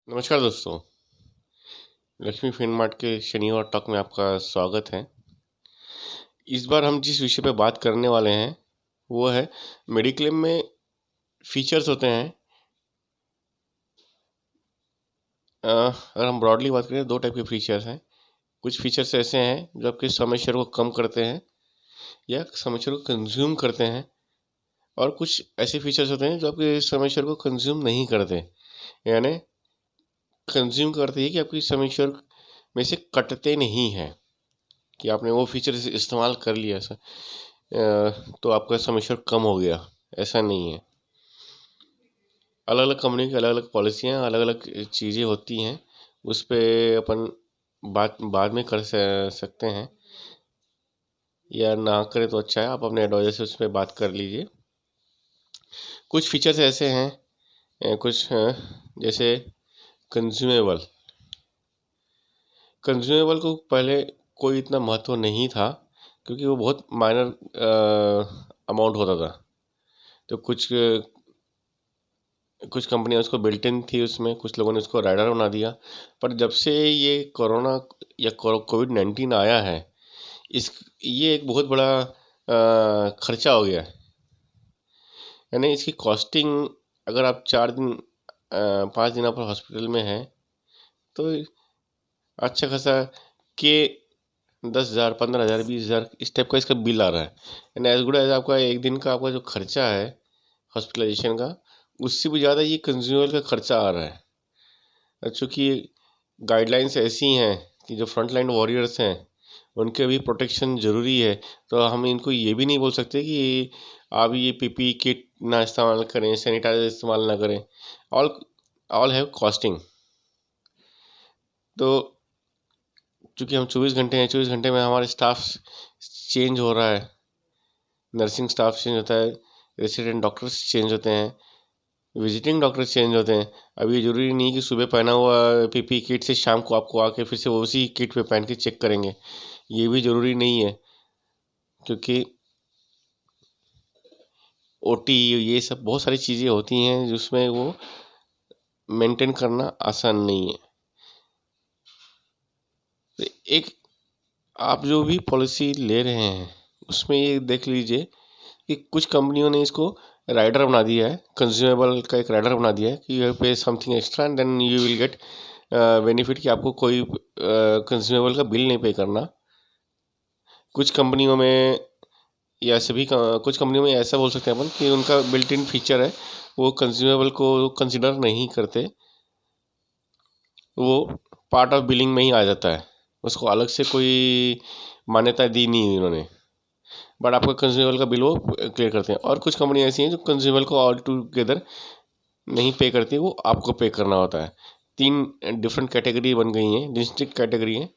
नमस्कार दोस्तों। लक्ष्मी फिनमार्ट के शनिवार टॉक में आपका स्वागत है। इस बार हम जिस विषय पे बात करने वाले हैं वो है मेडिक्लेम में फीचर्स होते हैं। अगर हम ब्रॉडली बात करें, दो टाइप के फीचर्स हैं। कुछ फीचर्स ऐसे हैं जो आपके समय शेयर को कम करते हैं या समय शेयर को कंज्यूम करते हैं, और कुछ ऐसे फीचर्स होते हैं जो आपके समय शेयर को कंज्यूम नहीं करते, यानी कंज्यूम करते हैं कि आपकी समय शेयर में से कटते नहीं हैं, कि आपने वो फीचर इस्तेमाल कर लिया तो आपका समय शेयर कम हो गया। ऐसा नहीं है। अलग अलग कंपनी की अलग अलग पॉलिसियाँ, अलग अलग चीज़ें होती हैं। उस पर अपन बात बाद में कर सकते हैं, या ना करें तो अच्छा है। आप अपने एडवाइजर से उस पर बात कर लीजिए। कुछ फीचर्स ऐसे हैं, कुछ जैसे कंज्यूमेबल कंज्यूमेबल को पहले कोई इतना महत्व नहीं था, क्योंकि वो बहुत माइनर अमाउंट होता था। तो कुछ कंपनियां उसको बिल्ट इन थी, उसमें कुछ लोगों ने उसको राइडर बना दिया। पर जब से ये कोरोना या कोविड-19 आया है, इस ये एक बहुत बड़ा खर्चा हो गया है। यानी इसकी कॉस्टिंग, अगर आप 4 दिन 5 दिन आप हॉस्पिटल में हैं तो अच्छा खासा के 10,000 15,000 20,000 इस टाइप का इसका बिल आ रहा है। यानी एज गुड एज आपका एक दिन का आपका जो खर्चा है हॉस्पिटलाइजेशन का, उससे भी ज़्यादा ये कंज्यूमर का खर्चा आ रहा है। चूँकि गाइडलाइंस ऐसी हैं कि जो फ्रंट लाइन वॉरियर्स हैं उनके भी प्रोटेक्शन ज़रूरी है। तो हम इनको ये भी नहीं बोल सकते कि आप ये पीपी किट ना इस्तेमाल करें, सैनिटाइजर इस्तेमाल ना करें। All all have costing. तो चूँकि हम 24 घंटे हैं, 24 घंटे में हमारे स्टाफ चेंज हो रहा है, नर्सिंग स्टाफ चेंज होता है, रेसिडेंट डॉक्टर्स चेंज होते हैं, विजिटिंग डॉक्टर चेंज होते हैं। अब ये ज़रूरी नहीं कि सुबह पहना हुआ पीपी किट से शाम को आपको आके फिर से वो उसी किट पे पहन के चेक करेंगे, ये भी ज़रूरी नहीं है। क्योंकि ओटी ये सब बहुत सारी चीज़ें होती हैं जिसमें वो मेंटेन करना आसान नहीं है। तो एक आप जो भी पॉलिसी ले रहे हैं उसमें ये देख लीजिए कि कुछ कंपनियों ने इसको राइडर बना दिया है, कंज्यूमेबल का एक राइडर बना दिया है कि you pay something extra and then you will get benefit, कि आपको कोई कंज्यूमेबल का बिल नहीं पे करना। कुछ कंपनियों में या कुछ कंपनियों में ऐसा बोल सकते हैं अपन कि उनका बिल्ट इन फीचर है, वो कंज्यूमेबल को कंसिडर नहीं करते, वो पार्ट ऑफ बिलिंग में ही आ जाता है, उसको अलग से कोई मान्यता दी नहीं उन्होंने। बट आपका कंज्यूमेबल का बिल वो क्लियर करते हैं। और कुछ कंपनी ऐसी हैं जो कंज्यूमेबल को ऑल टुगेदर नहीं पे करती, वो आपको पे करना होता है। 3 डिफरेंट कैटेगरी बन गई हैं, डिस्ट्रिक्ट कैटेगरी है,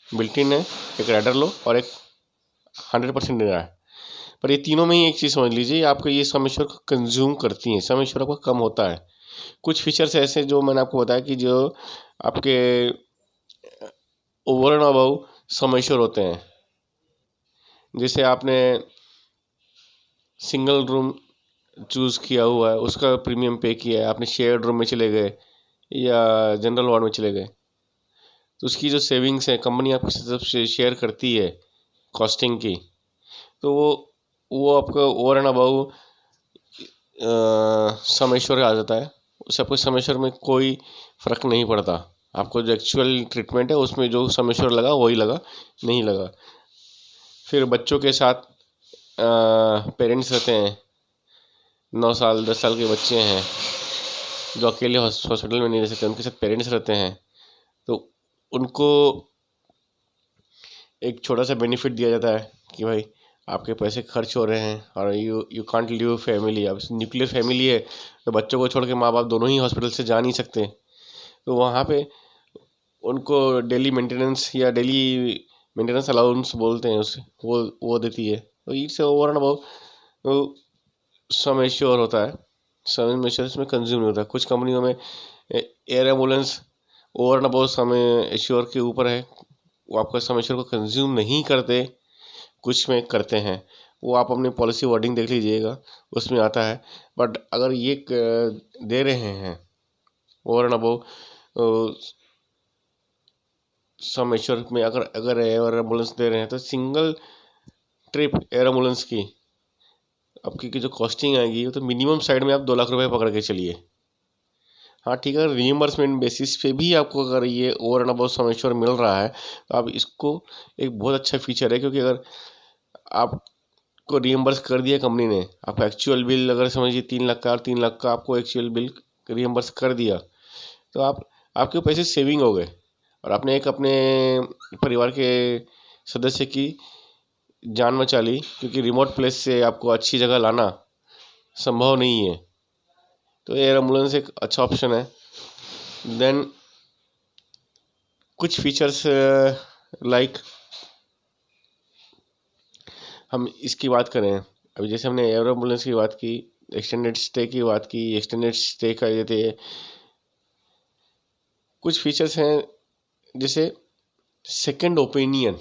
बिल्ट इन है, एक राइडर लो और एक 100% देना है। पर ये तीनों में ही एक चीज़ समझ लीजिए, आपका ये समय शेयर को कंज्यूम करती हैं, समय शेयर आपका कम होता है। कुछ फीचर्स ऐसे जो मैंने आपको बताया कि जो आपके ओवर एंड अबव समय शेयर होते हैं। जैसे आपने सिंगल रूम चूज़ किया हुआ है, उसका प्रीमियम पे किया है, आपने शेयर्ड रूम में चले गए या जनरल वार्ड में चले गए, तो उसकी जो सेविंग्स है कंपनी आपकी तरफ से शेयर करती है कॉस्टिंग की, तो वो आपका ओवर एंड अबव समेश्वर आ जाता है। उससे आपको समेश्वर में कोई फ़र्क नहीं पड़ता। आपको जो एक्चुअल ट्रीटमेंट है उसमें जो समेश्वर लगा वही लगा, नहीं लगा। फिर बच्चों के साथ पेरेंट्स रहते हैं, 9 साल 10 साल के बच्चे हैं जो अकेले हॉस्पिटल में नहीं रह सकते, उनके साथ पेरेंट्स रहते हैं, तो उनको एक छोटा सा बेनिफिट दिया जाता है कि भाई आपके पैसे खर्च हो रहे हैं और यू कांट लीव फैमिली। अब न्यूक्लियर फैमिली है तो बच्चों को छोड़ के माँ बाप दोनों ही हॉस्पिटल से जा नहीं सकते, तो वहाँ पे उनको डेली मेंटेनेंस या डेली मेंटेनेंस अलाउंस बोलते हैं उसे, वो देती है। तो it's over and about sum assure होता है, सम एश्योर इसमें कंज्यूम नहीं होता। कुछ कंपनियों में air ambulance over and about sum assure के ऊपर है, वो आपका सम एश्योर को कंज्यूम नहीं करते, कुछ में करते हैं। वो आप अपनी पॉलिसी वर्डिंग देख लीजिएगा, उसमें आता है। बट अगर ये दे रहे हैं over and above sum assure में अगर एयर एम्बुलेंस दे रहे हैं तो सिंगल ट्रिप एयर एम्बुलेंस की आपकी जो कॉस्टिंग आएगी वो तो मिनिमम साइड में आप 2 लाख रुपए पकड़ के चलिए। हाँ ठीक है, रीइंबर्समेंट बेसिस पे भी आपको अगर ये over and above sum assured मिल रहा है तो आप इसको, एक बहुत अच्छा फीचर है, क्योंकि अगर आपको रीइंबर्स कर दिया कंपनी ने, आप एक्चुअल बिल अगर समझिए 3 लाख का और 3 लाख का आपको एक्चुअल बिल रीइंबर्स कर दिया तो आपके पैसे सेविंग हो गए और आपने एक अपने परिवार के सदस्य की जान बचा ली, क्योंकि रिमोट प्लेस से आपको अच्छी जगह लाना संभव नहीं है। तो एयर एम्बुलेंस एक अच्छा ऑप्शन है। देन कुछ फीचर्स लाइक हम इसकी बात करें, अभी जैसे हमने एयर एम्बुलेंस की बात की, एक्सटेंडेड स्टे की बात की, एक्सटेंडेड स्टे का ये थे कुछ फीचर्स हैं, जैसे second opinion.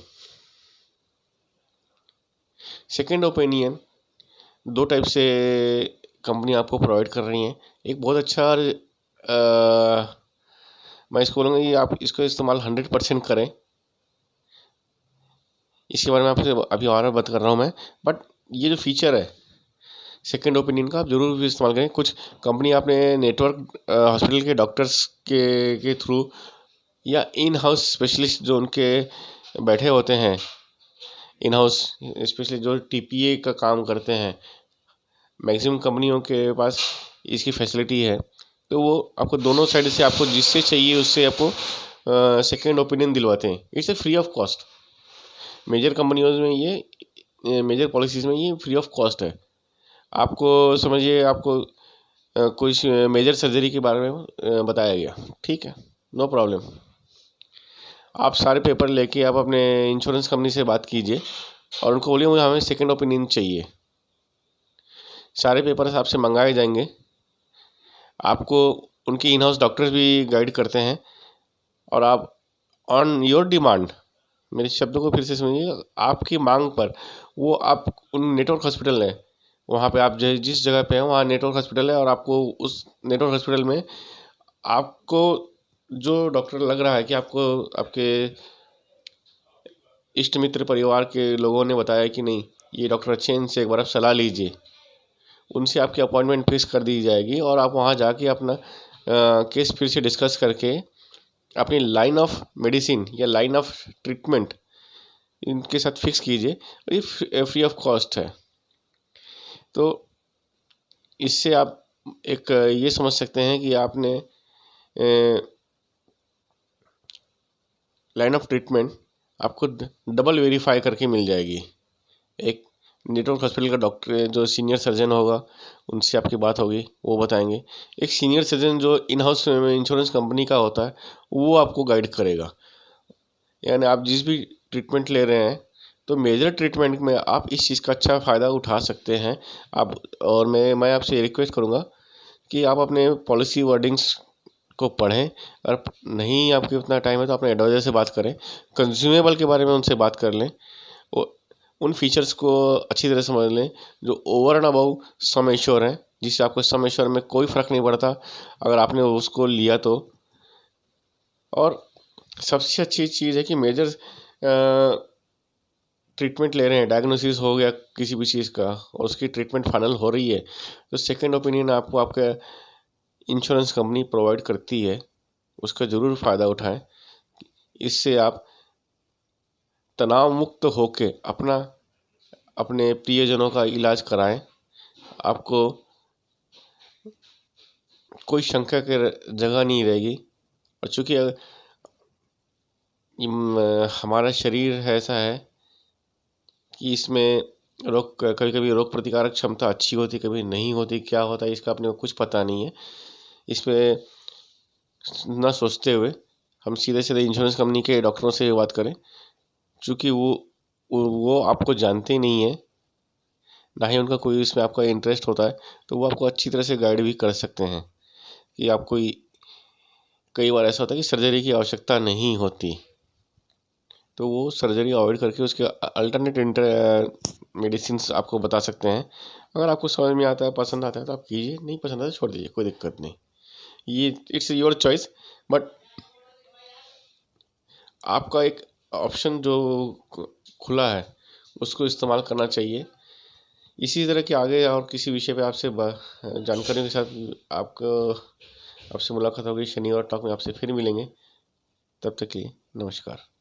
Second opinion 2 type से कंपनी आपको प्रोवाइड कर रही हैं। एक बहुत अच्छा, मैं इसको बोलूँगा कि आप इसको इस्तेमाल 100% करें। इसके बारे में आपसे अभी और बात कर रहा हूँ मैं, बट ये जो फीचर है सेकंड ओपिनियन का आप जरूर भी इस्तेमाल करें। कुछ कंपनी आपने नेटवर्क हॉस्पिटल के डॉक्टर्स के थ्रू या इन हाउस स्पेशलिस्ट जो उनके बैठे होते हैं, इन हाउस स्पेशलिस्ट जो TPA का काम करते हैं, मैक्सिमम कंपनियों के पास इसकी फैसिलिटी है। तो वो आपको दोनों साइड से, आपको जिससे चाहिए उससे आपको सेकंड ओपिनियन दिलवाते हैं। It's a free of cost. Major कंपनियों में ये, मेजर पॉलिसीज़ में ये फ्री ऑफ कॉस्ट है। आपको समझिए, आपको कुछ मेजर सर्जरी के बारे में बताया गया, ठीक है, नो प्रॉब्लम। आप सारे पेपर लेके आप अपने इंश्योरेंस कंपनी से बात कीजिए और उनको बोलिए मुझे हमें सेकंड ओपिनियन चाहिए। सारे पेपर्स आपसे मंगाए जाएंगे। आपको उनके इन हाउस डॉक्टर्स भी गाइड करते हैं और आप ऑन योर डिमांड, मेरे शब्दों को फिर से समझिए, आपकी मांग पर वो आप उन नेटवर्क हॉस्पिटल है वहाँ पे आप जिस जगह पे हैं वहाँ नेटवर्क हॉस्पिटल है और आपको उस नेटवर्क हॉस्पिटल में आपको जो डॉक्टर लग रहा है कि आपको आपके इष्ट मित्र परिवार के लोगों ने बताया कि नहीं ये डॉक्टर अच्छे हैं, इनसे एक बार आप सलाह लीजिए, उनसे आपकी अपॉइंटमेंट फिक्स कर दी जाएगी और आप वहाँ जाके अपना केस फिर से डिस्कस करके अपनी लाइन ऑफ मेडिसिन या लाइन ऑफ ट्रीटमेंट इनके साथ फिक्स कीजिए। और ये फ्री ऑफ कॉस्ट है। तो इससे आप एक ये समझ सकते हैं कि आपने लाइन ऑफ ट्रीटमेंट आपको डबल वेरीफाई करके मिल जाएगी। एक नेटवर्क हॉस्पिटल का डॉक्टर जो सीनियर सर्जन होगा उनसे आपकी बात होगी, वो बताएंगे। एक सीनियर सर्जन जो इन हाउस इंश्योरेंस कंपनी का होता है वो आपको गाइड करेगा। यानी आप जिस भी ट्रीटमेंट ले रहे हैं तो मेजर ट्रीटमेंट में आप इस चीज़ का अच्छा फ़ायदा उठा सकते हैं। आप और मैं आपसे रिक्वेस्ट करूँगा कि आप अपने पॉलिसी वर्डिंग्स को पढ़ें और नहीं आपके उतना टाइम है तो अपने एडवाइज़र से बात करें, कंज्यूमेबल के बारे में उनसे बात कर लें, उन फीचर्स को अच्छी तरह समझ लें जो over and above sum assure हैं, जिससे आपको सम एश्योर में कोई फ़र्क नहीं पड़ता अगर आपने उसको लिया तो। और सबसे अच्छी चीज़ है कि मेजर ट्रीटमेंट ले रहे हैं, डायग्नोसिस हो गया किसी भी चीज़ का और उसकी ट्रीटमेंट फाइनल हो रही है तो सेकंड ओपिनियन आपको आपका इंश्योरेंस कंपनी प्रोवाइड करती है, उसका ज़रूर फ़ायदा उठाएं। इससे आप तनाव मुक्त होके अपने प्रियजनों का इलाज कराएं। आपको कोई शंका की जगह नहीं रहेगी। और चूँकि हमारा शरीर ऐसा है कि इसमें कभी कभी रोग प्रतिकारक क्षमता अच्छी होती, कभी नहीं होती, क्या होता है इसका अपने को कुछ पता नहीं है। इसमें ना सोचते हुए हम सीधे सीधे इंश्योरेंस कंपनी के डॉक्टरों से बात करें, क्योंकि वो आपको जानते नहीं है, ना ही उनका कोई इसमें आपका इंटरेस्ट होता है, तो वो आपको अच्छी तरह से गाइड भी कर सकते हैं कि आपको कई बार ऐसा होता है कि सर्जरी की आवश्यकता नहीं होती, तो वो सर्जरी अवॉइड करके उसके अल्टरनेट मेडिसिन आपको बता सकते हैं। अगर आपको समझ में आता है, पसंद आता है तो आप कीजिए, नहीं पसंद आता है छोड़ दीजिए, कोई दिक्कत नहीं। ये इट्स योर चॉइस, बट आपका एक ऑप्शन जो खुला है उसको इस्तेमाल करना चाहिए। इसी तरह के आगे और किसी विषय पे आपसे जानकारियों के साथ आपसे मुलाकात होगी। शनिवार टॉक में आपसे फिर मिलेंगे। तब तक के लिए नमस्कार।